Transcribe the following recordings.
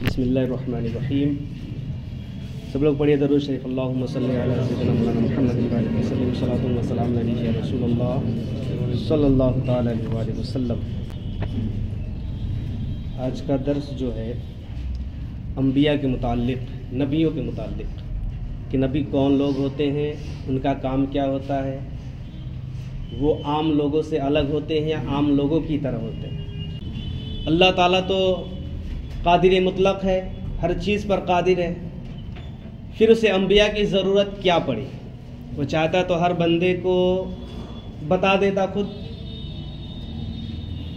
بسم اللہ الرحمن الرحیم. سب لوگ پڑھیے درود شریف. اللہم صلی علی سیدنا مولانا محمد وعلیہ وسلم. صلاۃ و سلام علیہ رسول اللہ صلی اللہ تعالی علیہ وآلہ وسلم. آج کا درس جو ہے انبیاء کے متعلق، نبیوں کے متعلق، کہ نبی کون لوگ ہوتے ہیں، ان کا کام کیا ہوتا ہے، وہ عام لوگوں سے الگ ہوتے ہیں یا عام لوگوں کی طرح ہوتے ہیں. اللہ تعالیٰ تو قادر مطلق ہے، ہر چیز پر قادر ہے، پھر اسے انبیاء کی ضرورت کیا پڑی؟ وہ چاہتا تو ہر بندے کو بتا دیتا خود،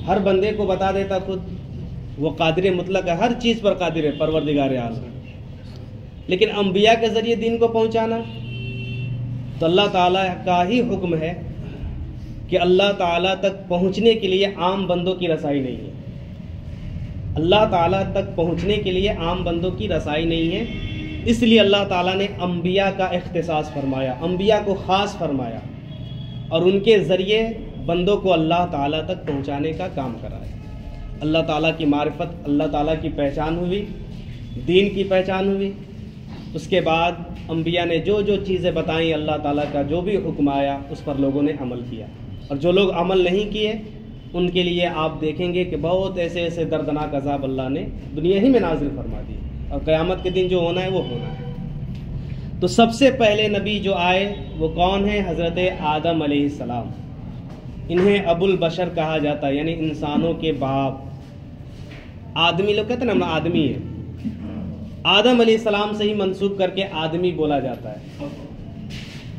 ہر بندے کو بتا دیتا خود. وہ قادر مطلق ہے، ہر چیز پر قادر ہے، پروردگار عالم. لیکن انبیاء کے ذریعے دین کو پہنچانا تو اللہ تعالیٰ کا ہی حکم ہے کہ اللہ تعالیٰ تک پہنچنے کے لیے عام بندوں کی رسائی نہیں ہے. اللہ تعالیٰ تک پہنچنے کے لیے عام بندوں کی رسائی نہیں ہے. اس لیے اللہ تعالیٰ نے انبیاء کا اختصاص فرمایا، انبیاء کو خاص فرمایا، اور ان کے ذریعے بندوں کو اللہ تعالیٰ تک پہنچانے کا کام کرایا. اللہ تعالیٰ کی معرفت، اللہ تعالیٰ کی پہچان ہوئی، دین کی پہچان ہوئی. اس کے بعد انبیاء نے جو جو چیزیں بتائیں، اللہ تعالیٰ کا جو بھی حکم آیا اس پر لوگوں نے عمل کیا. اور جو لوگ عمل نہیں کیے ان کے لیے آپ دیکھیں گے کہ بہت ایسے ایسے دردناک عذاب اللہ نے دنیا ہی میں نازل فرما دی، اور قیامت کے دن جو ہونا ہے وہ ہونا ہے. تو سب سے پہلے نبی جو آئے وہ کون ہیں؟ حضرت آدم علیہ السلام. انہیں ابو البشر کہا جاتا ہے، یعنی انسانوں کے باپ. آدمی لوگ کہتے ہیں نا آدمی ہے، آدم علیہ السلام سے ہی منسوب کر کے آدمی بولا جاتا ہے.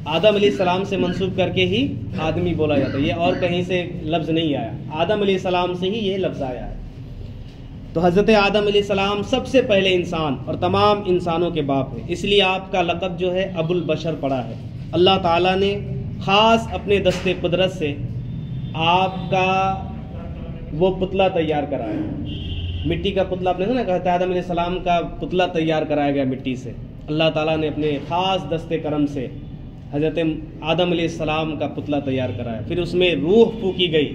آدم علیہ السلام سے منسوب کر کے ہی آدمی بولا جاتا ہے، یہ اور کہیں سے لفظ نہیں آیا، آدم علیہ السلام سے ہی یہ لفظ آیا ہے. تو حضرت آدم علیہ السلام سب سے پہلے انسان اور تمام انسانوں کے باپ ہیں. اس لیے آپ کا لقب جو ہے ابو البشر پڑا ہے. اللہ تعالیٰ نے خاص اپنے دست قدرت سے آپ کا وہ پتلا تیار کرایا، مٹی کا پتلا. آپ نے سنا کہا آدم علیہ السلام کا پتلا تیار کرایا گیا مٹی سے. اللہ تعالیٰ نے اپنے خاص دست کرم سے حضرت آدم علیہ السلام کا پتلا تیار کرایا. پھر اس میں روح پھونکی گئی.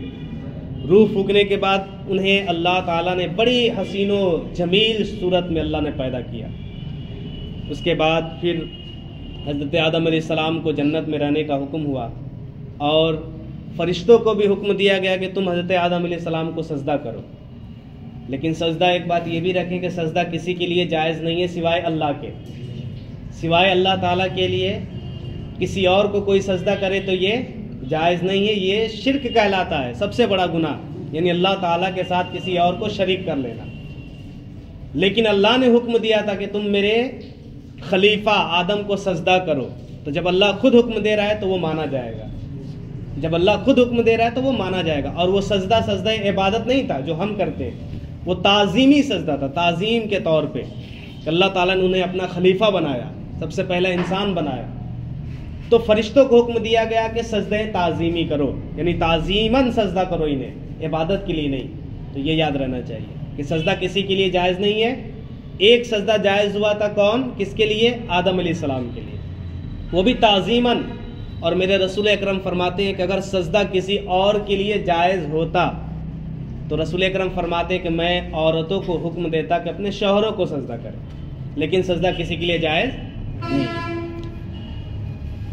روح پھونکنے کے بعد انہیں اللہ تعالیٰ نے بڑی حسین و جمیل صورت میں اللہ نے پیدا کیا. اس کے بعد پھر حضرت آدم علیہ السلام کو جنت میں رہنے کا حکم ہوا، اور فرشتوں کو بھی حکم دیا گیا کہ تم حضرت آدم علیہ السلام کو سجدہ کرو. لیکن سجدہ، ایک بات یہ بھی رکھیں کہ سجدہ کسی کے لیے جائز نہیں ہے سوائے اللہ کے. سوائے اللہ تعالیٰ کے لیے کسی اور کو کوئی سجدہ کرے تو یہ جائز نہیں ہے. یہ شرک کہلاتا ہے، سب سے بڑا گناہ، یعنی اللہ تعالیٰ کے ساتھ کسی اور کو شریک کر لینا. لیکن اللہ نے حکم دیا تھا کہ تم میرے خلیفہ آدم کو سجدہ کرو. تو جب اللہ خود حکم دے رہا ہے تو وہ مانا جائے گا. جب اللہ خود حکم دے رہا ہے تو وہ مانا جائے گا. اور وہ سجدہ عبادت نہیں تھا جو ہم کرتے ہیں، وہ تعظیمی سجدہ تھا، تعظیم کے طور پہ کہ اللہ تعالیٰ نے انہیں اپنا خلیفہ بنایا، سب سے پہلا انسان بنایا. تو فرشتوں کو حکم دیا گیا کہ سجدہ تعظیمی کرو، یعنی تعظیماً سجدہ کرو انہیں، عبادت کے لیے نہیں. تو یہ یاد رہنا چاہیے کہ سجدہ کسی کے لیے جائز نہیں ہے. ایک سجدہ جائز ہوا تھا، کون؟ کس کے لیے؟ آدم علیہ السلام کے لیے، وہ بھی تعظیماً. اور میرے رسول اکرم فرماتے ہیں کہ اگر سجدہ کسی اور کے لیے جائز ہوتا تو رسول اکرم فرماتے ہیں کہ میں عورتوں کو حکم دیتا کہ اپنے شوہروں کو سجدہ کریں. لیکن سجدہ کسی کے لیے جائز نہیں.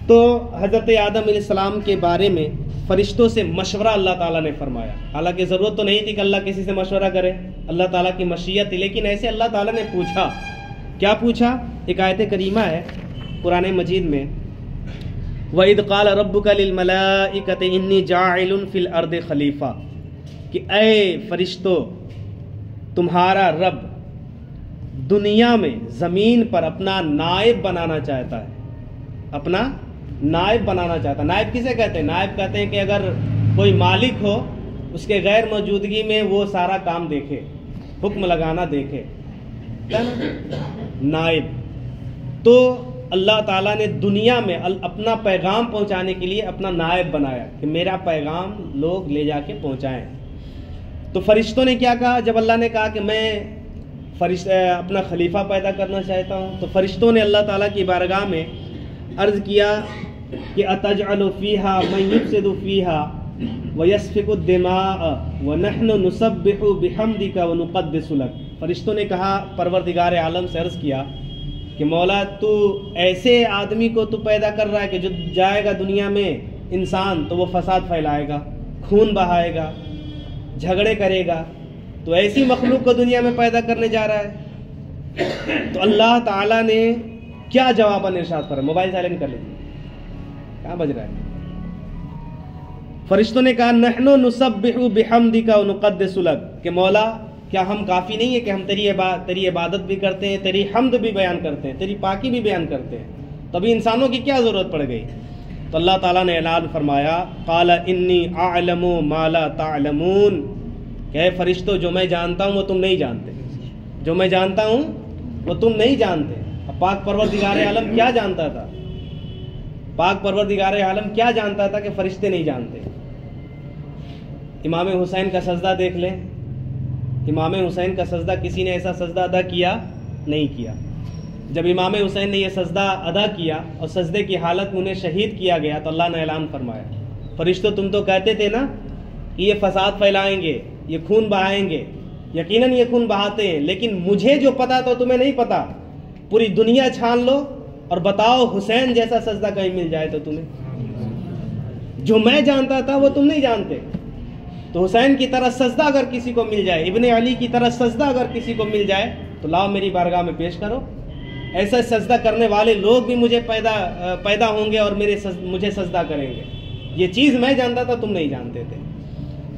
تو حضرت آدم علیہ السلام کے بارے میں فرشتوں سے مشورہ اللہ تعالیٰ نے فرمایا. حالانکہ ضرورت تو نہیں تھی کہ اللہ کسی سے مشورہ کرے، اللہ تعالیٰ کی مشیت تھی، لیکن ایسے اللہ تعالیٰ نے پوچھا. کیا پوچھا؟ ایک آیت کریمہ ہے قرآن مجید میں، وَإِذْ قَالَ رَبُّكَ لِلْمَلَائِكَةِ إِنِّي جَاعِلٌ فِي الْأَرْضِ خَلِيفَةً، کہ اے فرشتوں، تمہارا رب دنیا میں زمین پر اپنا نائب بنانا چاہتا ہے. اپنا نائب بنانا چاہتا. نائب کسے کہتے ہیں؟ نائب کہتے ہیں کہ اگر کوئی مالک ہو، اس کے غیر موجودگی میں وہ سارا کام دیکھے، حکم لگانا دیکھے، نائب. تو اللہ تعالیٰ نے دنیا میں اپنا پیغام پہنچانے کے لیے اپنا نائب بنایا کہ میرا پیغام لوگ لے جا کے پہنچائیں. تو فرشتوں نے کیا کہا جب اللہ نے کہا کہ میں اپنا خلیفہ پیدا کرنا چاہتا ہوں؟ تو فرشتوں نے اللہ تعالیٰ کی بارگاہ میں عرض کیا کہ اتجعل فیہا من یفسد فیہا وَيَسْفِكُ الدِّمَاءَ وَنَحْنُ نُسَبِّحُ بِحَمْدِكَ وَنُقَدِّسُ لَكَ. فرشتوں نے کہا پروردگار عالم سے عرض کیا کہ مولا تو ایسے آدمی کو تو پیدا کر رہا ہے کہ جو جائے گا دنیا میں انسان تو وہ فساد پھیلائے گا، خون بہائے گا، جھگڑے کرے گا، تو ایسی مخلوق کو دنیا میں پیدا کرنے جا رہا ہے۔ تو اللہ تعالیٰ نے کیا جواب ارشاد فرمایا؟ موبائل سائلنٹ کر لیجیے، کہاں بج رہا ہے؟ فرشتوں نے کہا نحن نسبح بحمدک ونقدس لک، کہ مولا کیا ہم کافی نہیں ہے کہ ہم تیری عبادت بھی کرتے ہیں، تیری حمد بھی بیان کرتے ہیں، تیری پاکی بھی بیان کرتے ہیں، تبھی انسانوں کی کیا ضرورت پڑ گئی؟ تو اللہ تعالیٰ نے اعلان فرمایا قال انی اعلم ما لا تعلمون، کہ اے فرشتوں جو میں جانتا ہوں وہ تم نہیں جانتے، جو میں جانتا ہوں وہ تم نہیں جانتے۔ اب پاک پروردگار عالم کیا جانتا تھا؟ پاک پروردگار عالم کیا جانتا تھا کہ فرشتے نہیں جانتے؟ امام حسین کا سجدہ دیکھ لیں، امام حسین کا سجدہ کسی نے ایسا سجدہ ادا کیا نہیں کیا۔ جب امام حسین نے یہ سجدہ ادا کیا اور سجدے کی حالت میں انہیں شہید کیا گیا تو اللہ نے اعلان فرمایا فرشتوں تم تو کہتے تھے نا کہ یہ فساد پھیلائیں گے، یہ خون بہائیں گے، یقیناً یہ خون بہاتے ہیں، لیکن مجھے جو پتا تو تمہیں نہیں پتا، پوری دنیا چھان لو اور بتاؤ حسین جیسا سجدہ کہیں مل جائے تو تمہیں، جو میں جانتا تھا وہ تم نہیں جانتے۔ تو حسین کی طرح سجدہ اگر کسی کو مل جائے، ابن علی کی طرح سجدہ اگر کسی کو مل جائے تو لاؤ میری بارگاہ میں پیش کرو، ایسا سجدہ کرنے والے لوگ بھی مجھے پیدا ہوں گے اور مجھے سجدہ کریں گے۔ یہ چیز میں جانتا تھا تم نہیں جانتے تھے۔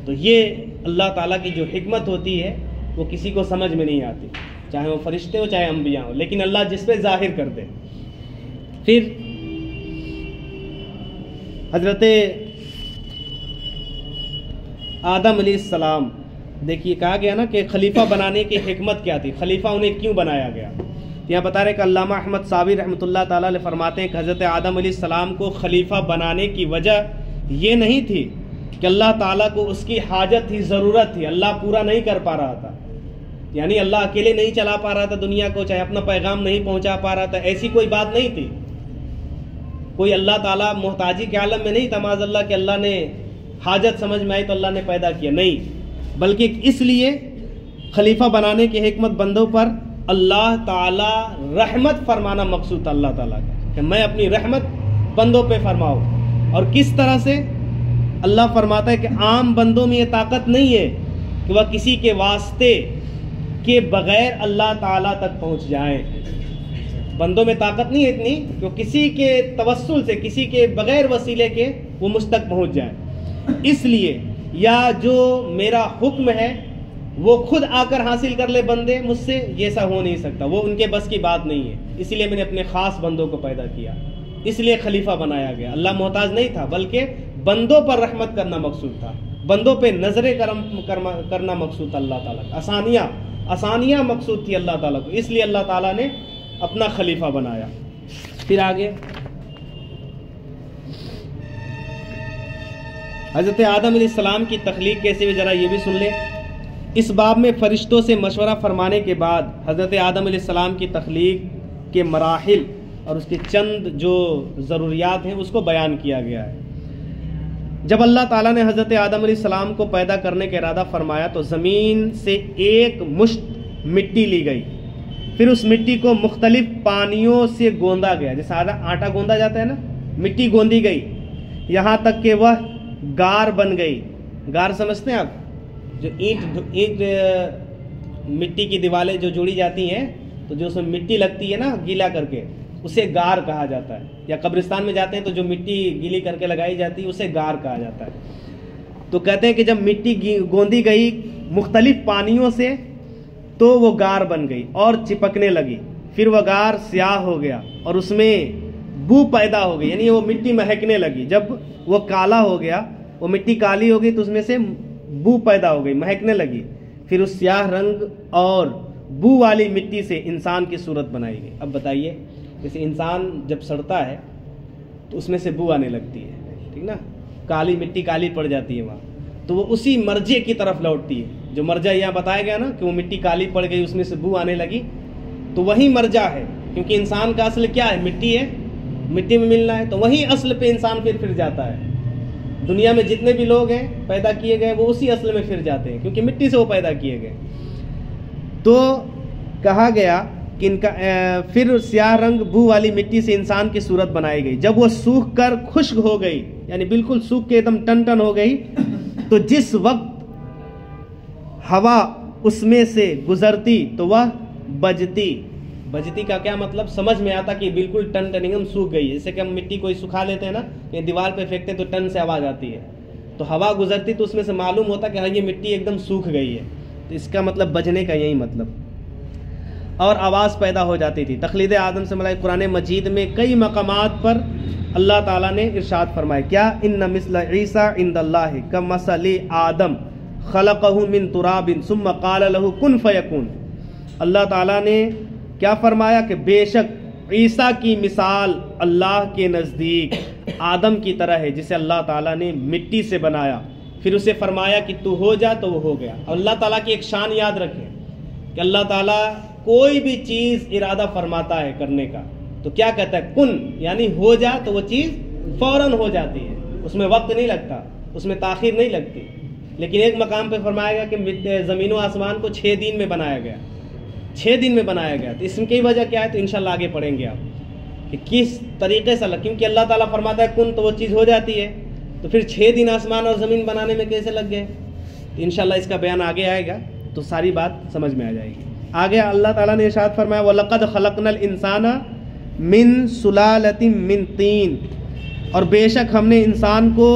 تو یہ اللہ تعالیٰ کی جو حکمت ہوتی ہے وہ کسی کو سمجھ میں نہیں آتی، چاہے وہ فرشتے ہو چاہے انبیاء ہو، لیکن اللہ جس پہ ظاہر کر دے۔ پھر حضرت آدم علیہ السلام، دیکھیے کہا گیا نا کہ خلیفہ بنانے کی حکمت کیا تھی، خلیفہ انہیں کیوں بنایا گیا؟ یہاں بتا رہے کہ علامہ احمد صابری رحمۃ اللہ تعالیٰ علیہ فرماتے ہیں کہ حضرت آدم علیہ السلام کو خلیفہ بنانے کی وجہ یہ نہیں تھی کہ اللہ تعالیٰ کو اس کی حاجت تھی، ضرورت تھی، اللہ پورا نہیں کر پا رہا تھا، یعنی اللہ اکیلے نہیں چلا پا رہا تھا دنیا کو، چاہے اپنا پیغام نہیں پہنچا پا رہا تھا، ایسی کوئی بات نہیں تھی۔ کوئی اللہ تعالیٰ محتاجی کے عالم میں نہیں تھا معاذ اللہ کہ اللہ نے حاجت سمجھ میں آئی تو اللہ نے پیدا کیا، نہیں، بلکہ اس لیے خلیفہ بنانے کی حکمت بندوں پر اللہ تعالیٰ رحمت فرمانا مقصود تھا اللہ تعالیٰ کا، کہ میں اپنی رحمت بندوں پہ فرماؤں۔ اور کس طرح سے؟ اللہ فرماتا ہے کہ عام بندوں میں یہ طاقت نہیں ہے کہ وہ کسی کے واسطے کے بغیر اللہ تعالیٰ تک پہنچ جائیں، بندوں میں طاقت نہیں ہے اتنی کہ وہ کسی کے توسل سے، کسی کے بغیر وسیلے کے وہ مجھ تک پہنچ جائیں۔ اس لیے یا جو میرا حکم ہے وہ خود آ کر حاصل کر لے بندے مجھ سے، یہ ایسا ہو نہیں سکتا، وہ ان کے بس کی بات نہیں ہے، اسی لیے میں نے اپنے خاص بندوں کو پیدا کیا، اس لیے خلیفہ بنایا گیا۔ اللہ محتاج نہیں تھا، بلکہ بندوں پر رحمت کرنا مقصود تھا، بندوں پہ نظر کرم کرنا مقصود تھا اللہ تعالیٰ کا، آسانیاں مقصود تھی اللہ تعالیٰ کو، اس لیے اللہ تعالیٰ نے اپنا خلیفہ بنایا۔ پھر آگے حضرت آدم علیہ السلام کی تخلیق کیسے ہوئی ذرا یہ بھی سن لیں۔ اس باب میں فرشتوں سے مشورہ فرمانے کے بعد حضرت آدم علیہ السلام کی تخلیق کے مراحل اور اس کے چند جو ضروریات ہیں اس کو بیان کیا گیا ہے۔ جب اللہ تعالیٰ نے حضرت آدم علیہ السلام کو پیدا کرنے کا ارادہ فرمایا تو زمین سے ایک مشت مٹی لی گئی، پھر اس مٹی کو مختلف پانیوں سے گوندا گیا، جیسے آٹا گوندا جاتا ہے نا، مٹی گوندی گئی یہاں تک کہ وہ گار بن گئی۔ گار سمجھتے ہیں آپ؟ جو اینٹ مٹی کی دیوالیں جو جوڑی جاتی ہیں تو جو اس میں مٹی لگتی ہے نا گیلا کر کے، اسے گار کہا جاتا ہے، یا قبرستان میں جاتے ہیں تو جو مٹی گیلی کر کے لگائی جاتی ہے اسے گار کہا جاتا ہے۔ تو کہتے ہیں کہ جب مٹی گوندی گئی مختلف پانیوں سے تو وہ گار بن گئی اور چپکنے لگی، پھر وہ گار سیاہ ہو گیا اور اس میں بو پیدا ہو گئی، یعنی وہ مٹی مہکنے لگی۔ جب وہ کالا ہو گیا، وہ مٹی کالی ہو گئی تو اس میں سے بو پیدا ہو گئی، مہکنے لگی، پھر اس سیاہ رنگ اور بو والی مٹی سے انسان کی صورت بنائی گئی۔ اب بتائیے، جیسے انسان جب سڑتا ہے تو اس میں سے بو آنے لگتی ہے، ٹھیک نا، کالی مٹی کالی پڑ جاتی ہے وہاں، تو وہ اسی مرجے کی طرف لوٹتی ہے۔ جو مرجع یہاں بتایا گیا نا کہ وہ مٹی کالی پڑ گئی، اس میں سے بو آنے لگی، تو وہی مرجع ہے، کیونکہ انسان کا اصل کیا ہے؟ مٹی ہے، مٹی میں ملنا ہے، تو وہی اصل پہ انسان پھر جاتا ہے۔ دنیا میں جتنے بھی لوگ ہیں پیدا کیے گئے وہ اسی اصل میں پھر جاتے ہیں، کیونکہ مٹی سے وہ پیدا کیے گئے۔ تو کہا گیا کہ ان کا پھر سیاہ رنگ بو والی مٹی سے انسان کی صورت بنائی گئی. جب وہ سوکھ کر خشک ہو گئی، یعنی بالکل سوکھ کے ایک دم ٹن ٹن ہو گئی، تو جس وقت ہوا اس میں سے گزرتی تو وہ بجتی. بجتی کا کیا مطلب؟ سمجھ میں آتا کہ بالکل ٹن ٹن ایک دم سوکھ گئی. جیسے کہ ہم مٹی کوئی سکھا لیتے ہیں نا، کہ دیوار پہ پھینکتے تو ٹن سے آواز آتی ہے، تو ہوا گزرتی تو اس میں سے معلوم ہوتا کہ ہاں یہ مٹی ایک دم سوکھ گئی ہے. تو اس کا مطلب بجنے کا یہی مطلب. اور آواز پیدا ہو جاتی تھی. تخلید آدم سے مراد قرآن مجید میں کئی مقامات پر اللہ تعالیٰ نے ارشاد فرمایا کیا ان مثل عیسیٰ عند اللہ کمثل آدم خلقہ من تراب ثم قال له کن فیکون. اللہ تعالیٰ نے کیا فرمایا کہ بے شک عیسیٰ کی مثال اللہ کے نزدیک آدم کی طرح ہے، جسے اللہ تعالیٰ نے مٹی سے بنایا، پھر اسے فرمایا کہ تو ہو جا تو وہ ہو گیا. اللہ تعالیٰ کی ایک شان یاد رکھیں کہ اللہ تعالیٰ کوئی بھی چیز ارادہ فرماتا ہے کرنے کا تو کیا کہتا ہے؟ کن، یعنی ہو جا، تو وہ چیز فوراً ہو جاتی ہے، اس میں وقت نہیں لگتا، اس میں تاخیر نہیں لگتی. لیکن ایک مقام پہ فرمایا گیا کہ زمین و آسمان کو 6 دن میں بنایا گیا، 6 دن میں بنایا گیا. تو اس کی وجہ کیا ہے؟ تو انشاءاللہ آگے پڑھیں گے آپ کہ کس طریقے سے کیونکہ اللہ تعالیٰ فرماتا ہے کن تو وہ چیز ہو جاتی ہے، تو پھر 6 دن آسمان اور زمین بنانے میں کیسے لگ گئے؟ انشاءاللہ اس کا بیان آگے آئے گا تو ساری بات سمجھ میں آ جائے گی. آگے اللہ تعالیٰ نے ارشاد فرمایا وَلَقَدْ خَلَقْنَا الْإِنسَانَ مِن سُلَالَةٍ مِن طِین، اور بے شک ہم نے انسان کو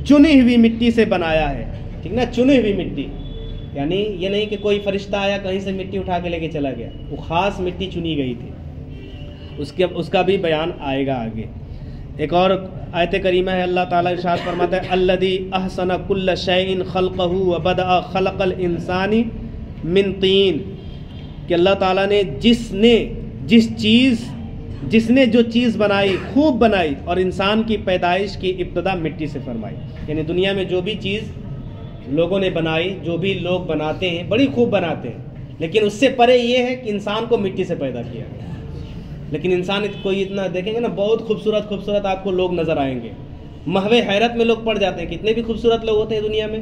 چنی ہوئی مٹی سے بنایا ہے. ٹھیک نا، چنی ہوئی مٹی، یعنی یہ نہیں کہ کوئی فرشتہ آیا کہیں سے مٹی اٹھا کے لے کے چلا گیا، وہ خاص مٹی چنی گئی تھی. اس کا بھی بیان آئے گا آگے. ایک اور آیت کریمہ ہے، اللہ تعالیٰ ارشاد فرماتا ہے الذی احسن کل شیء خلقہ وبدأ خلق الانسان من طین، کہ اللہ تعالیٰ نے جس نے جو چیز بنائی خوب بنائی، اور انسان کی پیدائش کی ابتدا مٹی سے فرمائی. یعنی دنیا میں جو بھی چیز لوگوں نے بنائی، جو بھی لوگ بناتے ہیں بڑی خوب بناتے ہیں، لیکن اس سے پرے یہ ہے کہ انسان کو مٹی سے پیدا کیا گیا. لیکن انسان کوئی اتنا دیکھیں گے نا، بہت خوبصورت آپ کو لوگ نظر آئیں گے، محو حیرت میں لوگ پڑ جاتے ہیں. کتنے بھی خوبصورت لوگ ہوتے ہیں دنیا میں،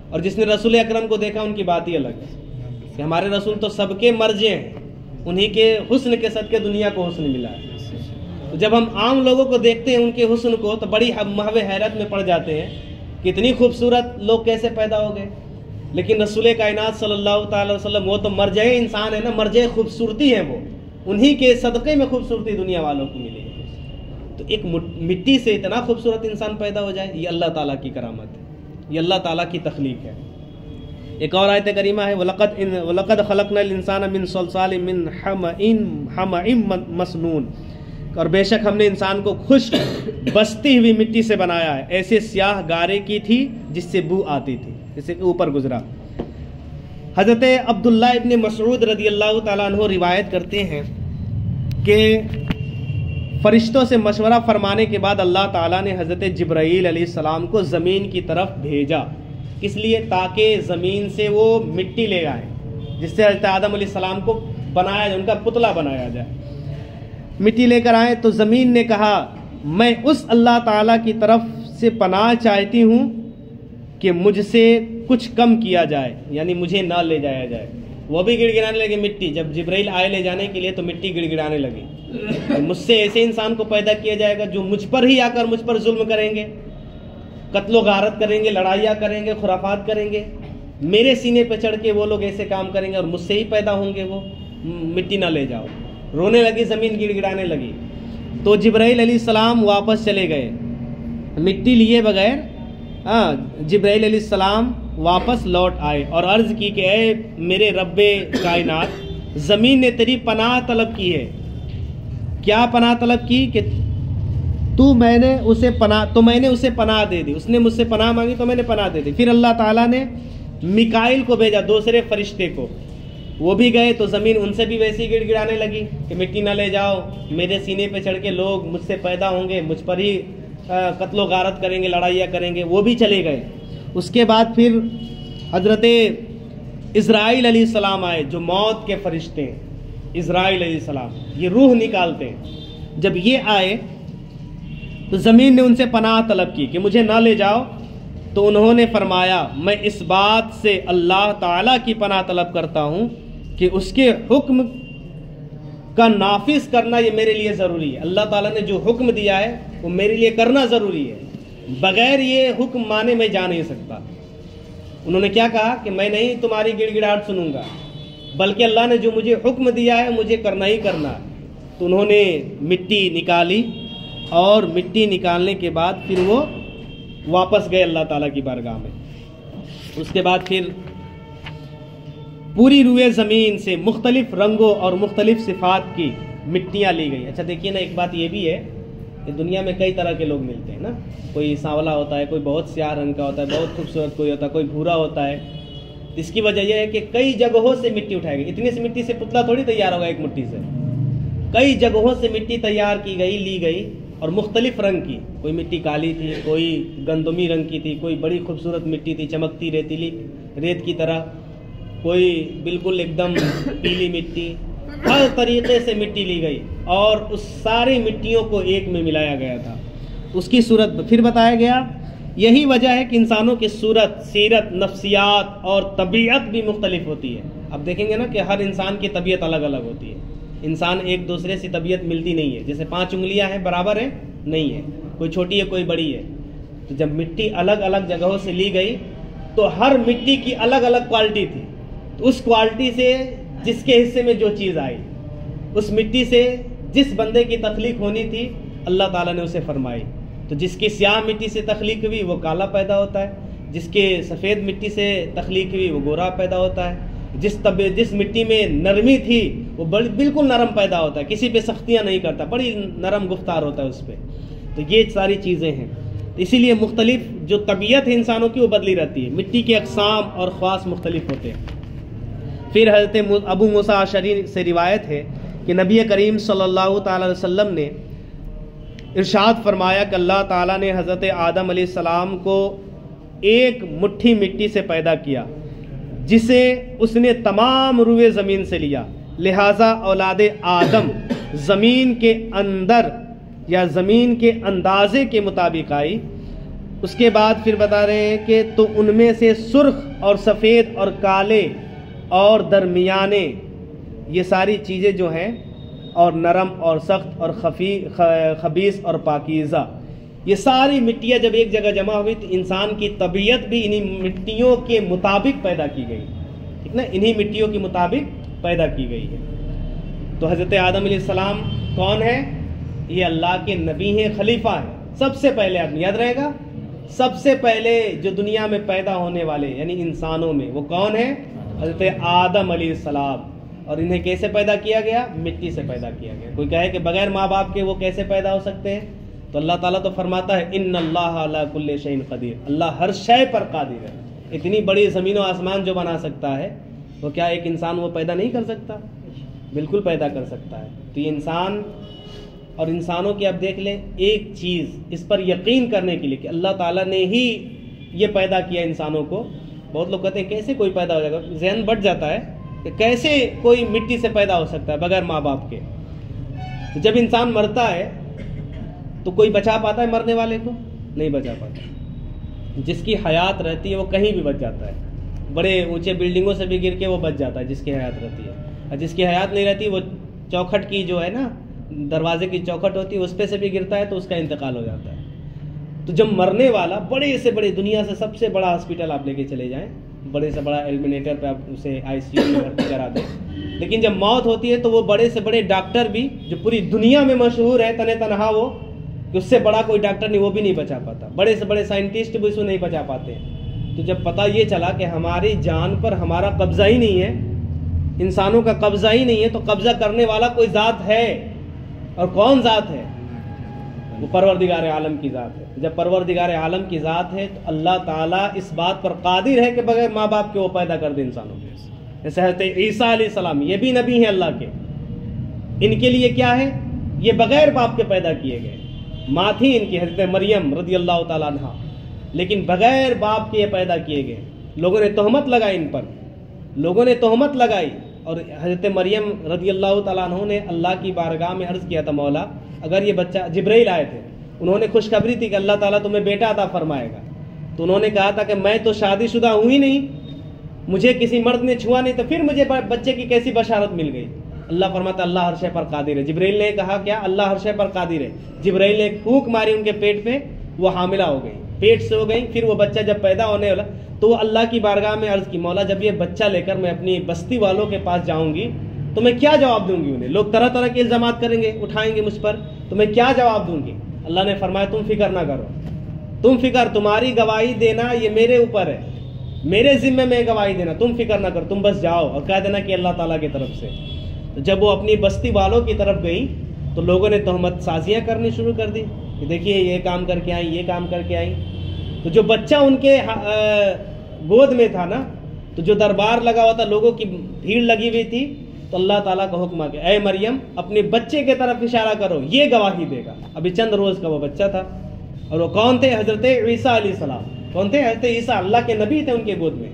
اور جس نے رسول اکرم کو دیکھا ان کی بات ہی الگ ہے کہ ہمارے رسول تو سب کے مرجع ہیں، انہی کے حسن کے صدقے دنیا کو حسن ملا ہے. تو جب ہم عام لوگوں کو دیکھتے ہیں ان کے حسن کو تو بڑی محو حیرت میں پڑ جاتے ہیں کہ اتنی خوبصورت لوگ کیسے پیدا ہو گئے. لیکن رسول کائنات صلی اللہ تعالی وسلم وہ تو مرجع انسان ہے نا، مرجع خوبصورتی ہے، وہ انہی کے صدقے میں خوبصورتی دنیا والوں کو ملی. تو ایک مٹی سے اتنا خوبصورت انسان پیدا ہو جائے، یہ اللہ تعالیٰ کی کرامت ہے، یہ اللہ تعالیٰ کی تخلیق ہے. ایک اور آیت کریمہ ہے وَلَقَدْ خَلَقْنَا الْإِنسَانَ مِنْ صَلْصَالٍ مِنْ حَمَإٍ مَسْنُونٍ، اور بے شک ہم نے انسان کو خشک بستی ہوئی مٹی سے بنایا ہے، ایسے سیاہ گارے کی تھی جس سے بو آتی تھی، جسے اوپر گزرا. حضرت عبداللہ ابن مسعود رضی اللہ تعالیٰ عنہ روایت کرتے ہیں کہ فرشتوں سے مشورہ فرمانے کے بعد اللہ تعالیٰ نے حضرت جبرائیل علیہ السلام کو زمین کی طرف بھیجا. کس لیے؟ تاکہ زمین سے وہ مٹی لے آئے جس سے حضرت آدم علیہ السلام کو بنایا جائے، ان کا پتلا بنایا جائے. مٹی لے کر آئے تو زمین نے کہا میں اس اللہ تعالیٰ کی طرف سے پناہ چاہتی ہوں کہ مجھ سے کچھ کم کیا جائے، یعنی مجھے نہ لے جایا جائے. وہ بھی گڑ گڑانے لگے مٹی. جب جبرائیل آئے لے جانے کے لیے تو مٹی گڑ گڑانے لگی. مجھ سے ایسے انسان کو پیدا کیا جائے گا جو مجھ پر ہی آ کر مجھ پر ظلم کریں گے، قتل و غارت کریں گے، لڑائیاں کریں گے، خرافات کریں گے. میرے سینے پہ چڑھ کے وہ لوگ ایسے کام کریں گے اور مجھ سے ہی پیدا ہوں گے. وہ مٹی نہ لے جاؤ. رونے لگی، زمین گڑ گڑانے لگی. تو جبرائیل علیہ السلام واپس چلے گئے مٹی لیے بغیر. جبرائیل علیہ السلام واپس لوٹ آئے اور عرض کی کہ اے میرے رب کائنات، زمین نے تیری پناہ طلب کی ہے. کیا پناہ طلب کی؟ کہ میں نے اسے پناہ دے دی. اس نے مجھ سے پناہ مانگی تو میں نے پناہ دے دی. پھر اللہ تعالیٰ نے میکائیل کو بھیجا، دوسرے فرشتے کو. وہ بھی گئے تو زمین ان سے بھی ویسی گڑ گڑانے لگی کہ مٹی نہ لے جاؤ، میرے سینے پہ چڑھ کے لوگ مجھ سے پیدا ہوں گے، مجھ پر ہی قتل و غارت کریں گے، لڑائیاں کریں گے. وہ بھی چلے گئے. اس کے بعد پھر حضرت اسرائیل علیہ السلام آئے جو موت کے فرشتے ہیں. اسرائیل علیہ السلام یہ روح نکالتے ہیں. جب یہ آئے تو زمین نے ان سے پناہ طلب کی کہ مجھے نہ لے جاؤ، تو انہوں نے فرمایا میں اس بات سے اللہ تعالیٰ کی پناہ طلب کرتا ہوں کہ اس کے حکم کا نافذ کرنا یہ میرے لیے ضروری ہے. اللہ تعالیٰ نے جو حکم دیا ہے وہ میرے لیے کرنا ضروری ہے. بغیر یہ حکم مانے میں جا نہیں سکتا. انہوں نے کیا کہا کہ میں نہیں تمہاری گڑ گڑاہٹ سنوں گا، بلکہ اللہ نے جو مجھے حکم دیا ہے مجھے کرنا ہی کرنا ہے. تو انہوں نے مٹی نکالی اور مٹی نکالنے کے بعد پھر وہ واپس گئے اللہ تعالیٰ کی بارگاہ میں. اس کے بعد پھر پوری روئے زمین سے مختلف رنگوں اور مختلف صفات کی مٹیاں لی گئی. اچھا دیکھیے نا، ایک بات یہ بھی ہے کہ دنیا میں کئی طرح کے لوگ ملتے ہیں نا. کوئی سانولا ہوتا ہے، کوئی بہت سیاہ رنگ کا ہوتا ہے، بہت خوبصورت کوئی ہوتا ہے، کوئی بھورا ہوتا ہے. اس کی وجہ یہ ہے کہ کئی جگہوں سے مٹی اٹھائی گئی. اتنی سی مٹی سے پتلا تھوڑی تیار ہوگا ایک مٹی سے. کئی جگہوں سے مٹی تیار کی گئی، لی گئی، اور مختلف رنگ کی. کوئی مٹی کالی تھی، کوئی گندمی رنگ کی تھی، کوئی بڑی خوبصورت مٹی تھی چمکتی ریتیلی ریت کی طرح، کوئی بالکل ایک دم پیلی مٹی. ہر طریقے سے مٹی لی گئی اور اس ساری مٹیوں کو ایک میں ملایا گیا تھا. اس کی صورت پھر بتایا گیا. یہی وجہ ہے کہ انسانوں کی صورت، سیرت، نفسیات اور طبیعت بھی مختلف ہوتی ہے. اب دیکھیں گے نا کہ ہر انسان کی طبیعت الگ الگ ہوتی ہے. انسان ایک دوسرے سے طبیعت ملتی نہیں ہے. جیسے 5 انگلیاں ہیں برابر ہیں نہیں ہے، کوئی چھوٹی ہے کوئی بڑی ہے. تو جب مٹی الگ الگ جگہوں سے لی گئی تو ہر مٹی کی الگ الگ کوالٹی تھی. تو اس کوالٹی سے جس کے حصے میں جو چیز آئی، اس مٹی سے جس بندے کی تخلیق ہونی تھی اللہ تعالیٰ نے اسے فرمائی. تو جس کی سیاہ مٹی سے تخلیق ہوئی وہ کالا پیدا ہوتا ہے، جس کے سفید مٹی سے تخلیق ہوئی وہ گورا پیدا ہوتا ہے، جس مٹی میں نرمی تھی وہ بالکل نرم پیدا ہوتا ہے، کسی پہ سختیاں نہیں کرتا، بڑی نرم گفتار ہوتا ہے اس پہ. تو یہ ساری چیزیں ہیں. اسی لیے مختلف جو طبیعت ہے انسانوں کی وہ بدلی رہتی ہے. مٹی کے اقسام اور خواص مختلف ہوتے ہیں. پھر حضرت ابو موسیٰ اشعری سے روایت ہے کہ نبی کریم صلی اللہ تعالی علیہ وسلم نے ارشاد فرمایا کہ اللہ تعالیٰ نے حضرت آدم علیہ السلام کو ایک مٹھی مٹی سے پیدا کیا جسے اس نے تمام روئے زمین سے لیا، لہٰذا اولاد آدم زمین کے اندر یا زمین کے اندازے کے مطابق آئی. اس کے بعد پھر بتا رہے ہیں کہ تو ان میں سے سرخ اور سفید اور کالے اور درمیانے یہ ساری چیزیں جو ہیں، اور نرم اور سخت اور خبیث اور پاکیزہ، یہ ساری مٹیاں جب ایک جگہ جمع ہوئی تو انسان کی طبیعت بھی انہی مٹیوں کے مطابق پیدا کی گئی. ٹھیک نا، انہی مٹیوں کے مطابق پیدا کی گئی ہے. تو حضرت آدم علیہ السلام کون ہے؟ یہ اللہ کے نبی ہیں، خلیفہ ہیں. سب سے پہلے آدمی، یاد رہے گا، سب سے پہلے جو دنیا میں پیدا ہونے والے یعنی انسانوں میں وہ کون ہے؟ حضرت آدم علیہ السلام. اور انہیں کیسے پیدا کیا گیا؟ مٹی سے پیدا کیا گیا. کوئی کہے کہ بغیر ماں باپ کے وہ کیسے پیدا ہو سکتے ہیں؟ تو اللہ تعالیٰ تو فرماتا ہے ان اللہ علی کل شیء قدیر، اللہ ہر شے پر قادر ہے. اتنی بڑی زمین و آسمان جو بنا سکتا ہے وہ کیا ایک انسان وہ پیدا نہیں کر سکتا؟ بالکل پیدا کر سکتا ہے. تو یہ انسان اور انسانوں کی اب دیکھ لیں ایک چیز اس پر یقین کرنے کے لیے کہ اللہ تعالیٰ نے ہی یہ پیدا کیا انسانوں کو. بہت لوگ کہتے ہیں کیسے کوئی پیدا ہو جائے گا، ذہن بٹ جاتا ہے کہ کیسے کوئی مٹی سے پیدا ہو سکتا ہے بغیر ماں باپ کے. تو جب انسان مرتا ہے تو کوئی بچا پاتا ہے مرنے والے کو؟ نہیں بچا پاتا. جس کی حیات رہتی ہے وہ کہیں بھی بچ جاتا ہے. بڑے اونچے بلڈنگوں سے بھی گر کے وہ بچ جاتا ہے جس کی حیات رہتی ہے. اور جس کی حیات نہیں رہتی وہ چوکھٹ کی جو ہے نا، دروازے کی چوکھٹ ہوتی ہے اس پہ سے بھی گرتا ہے تو اس کا انتقال ہو جاتا ہے. تو جب مرنے والا بڑے سے بڑے، دنیا سے سب سے بڑا ہاسپٹل آپ لے کے چلے جائیں، بڑے سے بڑا ایلمینیٹر پہ آپ اسے ICU میں بھرتی کرا دیں، لیکن جب موت ہوتی ہے تو وہ بڑے سے بڑے ڈاکٹر بھی جو پوری دنیا میں مشہور ہے تنے تنہا وہ، کہ اس سے بڑا کوئی ڈاکٹر نہیں، وہ بھی نہیں بچا پاتا. بڑے سے بڑے سائنٹسٹ بھی اس کو نہیں بچا پاتے. تو جب پتہ یہ چلا کہ ہماری جان پر ہمارا قبضہ ہی نہیں ہے، انسانوں کا قبضہ ہی نہیں ہے، تو قبضہ کرنے والا کوئی ذات ہے. اور کون ذات ہے؟ وہ پروردگار عالم کی ذات ہے. جب پروردگار عالم کی ذات ہے تو اللہ تعالیٰ اس بات پر قادر ہے کہ بغیر ماں باپ کے وہ پیدا کر دے انسانوں کو. جیسے حضرت عیسیٰ علیہ السلام، یہ بھی نبی ہیں اللہ کے. ان کے لیے کیا ہے؟ یہ بغیر باپ کے پیدا کیے گئے. ماں تھی ان کی حضرت مریم رضی اللہ تعالیٰ عنہ، لیکن بغیر باپ کے یہ پیدا کیے گئے. لوگوں نے تہمت لگائی ان پر، لوگوں نے تہمت لگائی. اور حضرت مریم رضی اللہ تعالیٰ عنہ نے اللہ کی بارگاہ میں عرض کیا تھا، مولا اگر یہ بچہ، جبرائیل آئے تھے، انہوں نے خوشخبری تھی کہ اللہ تعالیٰ تمہیں بیٹا عطا فرمائے گا. تو انہوں نے کہا تھا کہ میں تو شادی شدہ ہوں ہی نہیں، مجھے کسی مرد نے چھوا نہیں، تو پھر مجھے بچے کی کیسی بشارت مل گئی؟ اللہ فرماتا اللہ ہر شے پر قادر ہے۔ جبرائیل نے کہا کیا؟ اللہ ہر شے پر قادر ہے۔ جبرائیل نے ایک پھونک ماری ان کے پیٹ پہ، وہ حاملہ ہو گئی، پیٹ سے ہو گئی۔ پھر وہ بچہ جب پیدا ہونے والا تو وہ اللہ کی بارگاہ میں عرض کی، مولا جب یہ بچہ لے کر میں اپنی بستی والوں کے پاس جاؤں گی تو میں کیا جواب دوں گی انہیں؟ لوگ طرح طرح کے الزامات کریں گے، اٹھائیں گے مجھ پر، تو میں کیا جواب دوں گی؟ اللہ نے فرمایا تم فکر نہ کرو، تم فکر، تمہاری گواہی دینا یہ میرے اوپر ہے، میرے ذمے میں گواہی دینا، تم فکر نہ کرو، تم بس جاؤ اور کہہ دینا کہ اللہ تعالیٰ کی طرف سے۔ تو جب وہ اپنی بستی والوں کی طرف گئی تو لوگوں نے تہمت سازیاں کرنی شروع کر دی کہ دیکھیے یہ کام کر کے آئیں، یہ کام کر کے آئیں۔ تو جو بچہ ان کے گود میں تھا نا، تو جو دربار لگا ہوا تھا، لوگوں کی بھیڑ لگی ہوئی تھی، تو اللہ تعالیٰ کا حکم آ گیا، اے مریم اپنے بچے کی طرف اشارہ کرو، یہ گواہی دے گا۔ ابھی چند روز کا وہ بچہ تھا، اور وہ کون تھے؟ حضرت عیسیٰ علیہ السلام۔ کون تھے؟ حضرت عیسیٰ، اللہ کے نبی تھے ان کے گود میں۔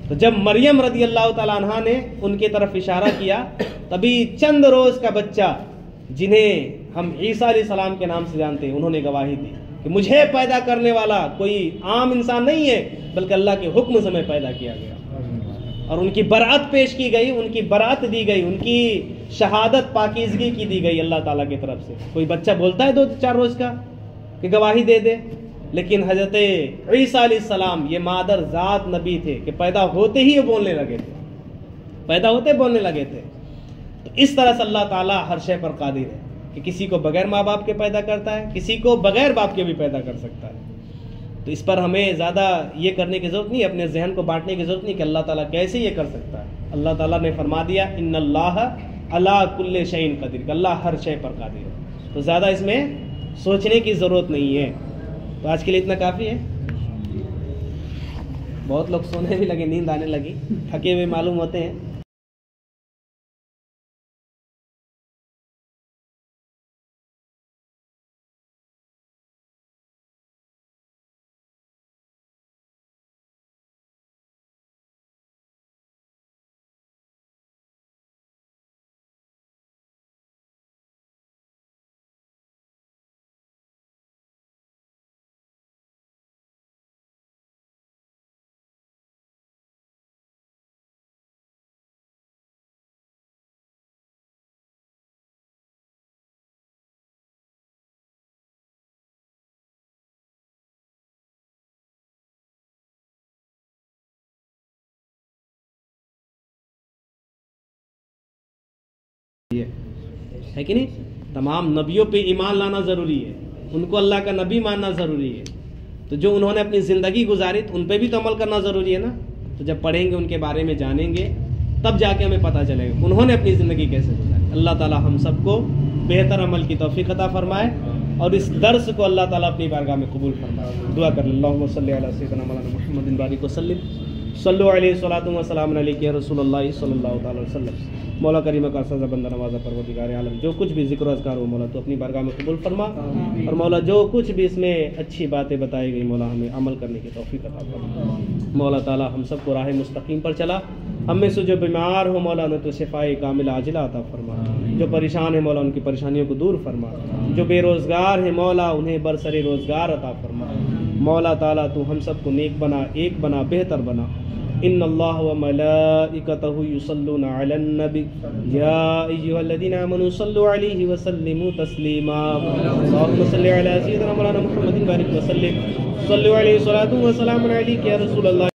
تو جب مریم رضی اللہ تعالیٰ عنہا نے ان کی طرف اشارہ کیا، تبھی چند روز کا بچہ جنہیں ہم عیسیٰ علیہ السلام کے نام سے جانتے ہیں، انہوں نے گواہی دی کہ مجھے پیدا کرنے والا کوئی عام انسان نہیں ہے، بلکہ اللہ کے حکم سے میں پیدا کیا گیا۔ اور ان کی برات پیش کی گئی، ان کی برات دی گئی، ان کی شہادت پاکیزگی کی دی گئی اللہ تعالیٰ کی طرف سے۔ کوئی بچہ بولتا ہے 2-4 روز کا کہ گواہی دے دے، لیکن حضرت عیسیٰ علیہ السلام یہ مادر ذات نبی تھے کہ پیدا ہوتے ہی وہ بولنے لگے تھے، پیدا ہوتے بولنے لگے تھے۔ تو اس طرح سے اللہ تعالیٰ ہر شے پر قادر ہے کہ کسی کو بغیر ماں باپ کے پیدا کرتا ہے، کسی کو بغیر باپ کے بھی پیدا کر سکتا ہے۔ تو اس پر ہمیں زیادہ یہ کرنے کی ضرورت نہیں، اپنے ذہن کو بانٹنے کی ضرورت نہیں کہ اللہ تعالیٰ کیسے یہ کر سکتا ہے۔ اللہ تعالیٰ نے فرما دیا ان اللہ علی کل شیء قدیر، کہ اللہ ہر شے پر قادر ہے۔ تو زیادہ اس میں سوچنے کی ضرورت نہیں ہے۔ تو آج کے لیے اتنا کافی ہے۔ بہت لوگ سونے بھی لگے، نیند آنے لگی، تھکے ہوئے معلوم ہوتے ہیں۔ ہے کہ نہیں؟ تمام نبیوں پہ ایمان لانا ضروری ہے، ان کو اللہ کا نبی ماننا ضروری ہے۔ تو جو انہوں نے اپنی زندگی گزاری ان پہ بھی تو عمل کرنا ضروری ہے نا۔ تو جب پڑھیں گے، ان کے بارے میں جانیں گے، تب جا کے ہمیں پتہ چلے گا انہوں نے اپنی زندگی کیسے گزاری۔ اللہ تعالی ہم سب کو بہتر عمل کی توفیق عطا فرمائے، اور اس درس کو اللہ تعالیٰ اپنی بارگاہ میں قبول فرمائے۔ دعا کر لیں، اللہم صلی علی سیدنا مولانا محمد بارک وسلم، صلو علیہ صلاۃ و سلام علیک یا رسول اللہ صلی اللہ تعالی وسلم۔ مولا کریم کا سزا بندہ نوازا پروردگار عالم، جو کچھ بھی ذکر و اذکار ہو مولا تو اپنی بارگاہ میں قبول فرما، اور مولا جو کچھ بھی اس میں اچھی باتیں بتائی گئی مولا ہمیں عمل کرنے کی توفیق عطا فرما۔ مولا تعالی ہم سب کو راہ مستقیم پر چلا، ہم میں سے جو بیمار ہو مولا انہیں تو شفائے کاملہ عاجلہ عطا فرما، جو پریشان ہے مولا ان کی پریشانیوں کو دور فرما، جو بے روزگار ہے مولا انہیں برسر روزگار عطا فرما۔ مولا تعالی تو ہم سب کو نیک بنا، ایک بنا، بہتر بنا۔ ان اللہ و ملائکتہ یصلون علی النبی یا ایھا الذین آمنوا صلوا علیہ وسلموا تسلیما۔ اللہم صل علی سیدنا مولانا محمد بارک وسلم، صلوا علیہ صلاۃ و سلام علیک یا رسول اللہ۔